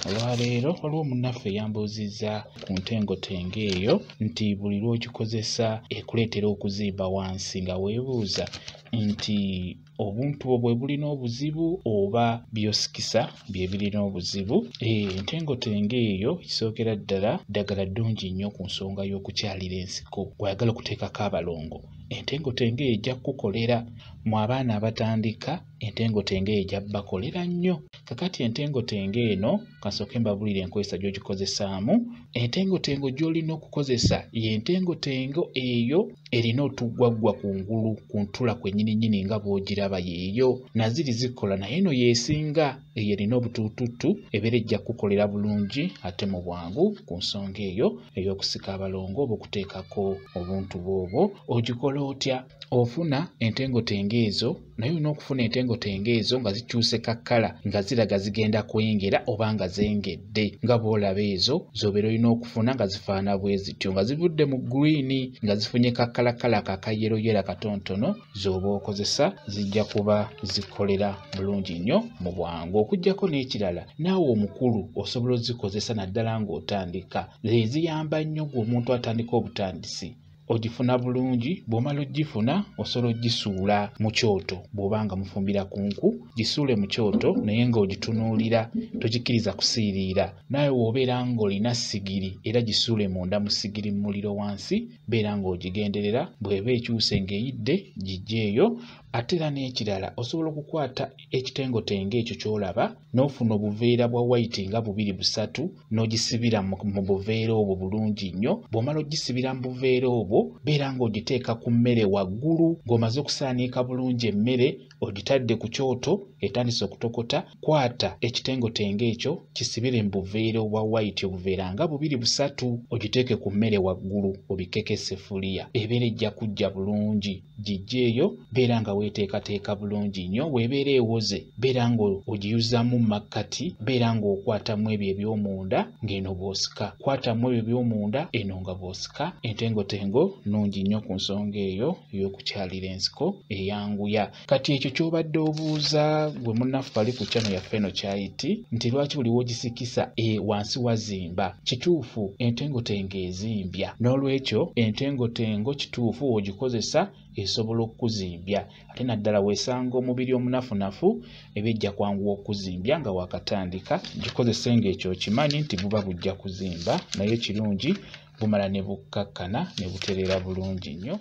olwaleero waliwo munnaffe yambuuzizza ku ntengotenge eyo nti buli lw'ogikozesa ekuleetera okuzimba wansi nga weebuuza nti obuntu obwo bulina obuzibu oba byosikisa bye birina obuzibu. Entengotenge eyo kisookera ddala ddagala ddungi nnyo ku nsonga y'okukyalira ensiko bw'ayagala okuteekako abalongo. Entengotenge eyo ejja kukolera mu abaana abatandika, entengotenge eyo ejja bakolera nnyo. Kakati entengotenge eno kasooke mbabulire enkozesa gy'ogikozesaamu. Entengotengo gy'olina okukozesa y'entengotengo eyo erina otuggwaggwa kungulu ku ntula kwennyininyini nga bw'ogiraba yeeyo. Naziri zikola naye eno yeesinga eyo erina obutuutuutu ebeera ejja kukolera bulungi ate mu bwangu ku nsonga eyo ey'okusika abalongo oba okuteekako obuntu bwobwo. Ogikola otya? Ofuna entengotenge ezo naye olina okufuna entengotenge ezo nga zikyuse kakkala nga ziraga zigenda kwengera oba nga zengedde nga bw'olaba ezo z'obeera olina okufuna nga zifaana bwe zityo nga zivudde mu green nga zifunye kakkalakala akayeroyera katonotono z'oba okozesa zijja kuba zikolera bulungi nnyo mu bwangu. Okuggyako n'ekirala naawe omukulu osobola ozikozesa naddala ng'otandika. Ziyamba nnyo gwe omuntu atandika obutandisi. Ogifuna bulungi, bw'omala ogifuna osobola ogisuula mu kyoto bw'oba nga mufumbira ku nku, gisuule mu kyoto naye ng'ogitunuulira togikkiriza kusiiriira. Naawe w'obeera ng'olina sigiri era gisuule munda mu sigiri mu muliro wansi, beera ng'ogigenderera bw'eba ekyuse ng'eyidde giggyeeyo. Ate era n'ekirala osobola okukwata ekitengotenge ekyo ky'olaba n'ofuna obuveera bwa white nga 2-3 n'ogisibira mu buveera obwo bulungi nnyo. Bw'omala ogisibira mu buveera obwo beera ng'ogiteeka ku mmere waggulu, ng'omaze okusaaniika bulungi emmere ogitadde ku kyoto etandise okutokota. Kwata ekitengotenge ekyo kisibire mu buveera obwa white, obuveera nga 2-3 ogiteeke ku mmere waggulu, obikeko essefuliya ebeera ejja kujja bulungi giggyeeyo. Beera nga weeteekateeka bulungi nnyo. Weebeera ewoze beera ng'ogiyuzamu makkati, beera ng'okwatamu ebyo eby'omunda ng'eno bw'osika, kwatamu ebyo eby'omunda eno nga bw'osika. Entengotengo nnungi nnyo ku nsonga eyo ey'okukyalira ensiko eyanguya. Kati ekyo ky'obadde obuuza gwe munnaffe ali ku channel yaffe eno kyayiti nti lwaki buli w'ogisikisa wansi wazimba. Kituufu entengotenge ezimbya, n'olwekyo entengotengo kituufu w'ogikozesa esobola okuzimbya. Ate naddala weesanga omubiri omunafunafu ebijja kwanguwa okuzimbya nga wakatandika. Gikozese ng'ekyo okimanyi nti buba bujja kuzimba naye kirungi bumala ne bukkakkana ne butereera bulungi nnyo.